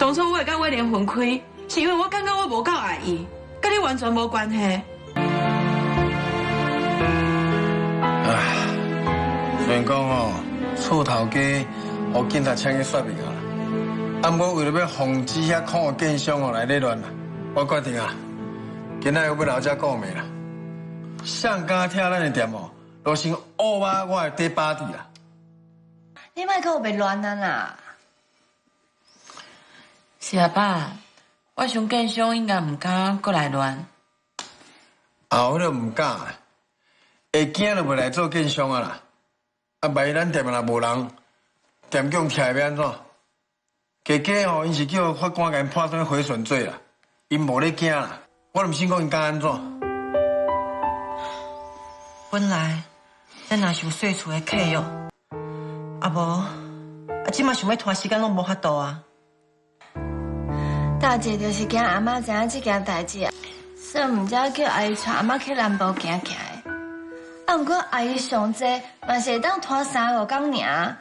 当初我会甲威廉分开，是因为我感觉我无够爱伊，甲你完全无关系。唉，虽然讲哦，厝头家互警察请去说明啊，啊，不过为了要防止遐恐吓奸商哦来内乱啦，我决定啊，今仔要留遮顾暝啦。上家听咱的店哦，都先乌巴我的底巴底啦。你莫给我别乱啊啦！是啊，爸，我想建商应该唔敢过来乱。后头唔敢，会惊就袂来做建商啊啦。啊，万一咱店若无人，店长徛要安怎？家家吼，因是叫法官甲因判什么毁损罪啦，因无咧惊啦。我都唔信讲因敢安怎。本来咱若是有细厝的客约，啊无，即马想要拖时间拢无法度啊。大姐就是惊阿妈知影这件代志啊，所以唔才叫阿姨带阿妈去南部行行的。啊，不过阿姨上济嘛是会当拖3-5天尔，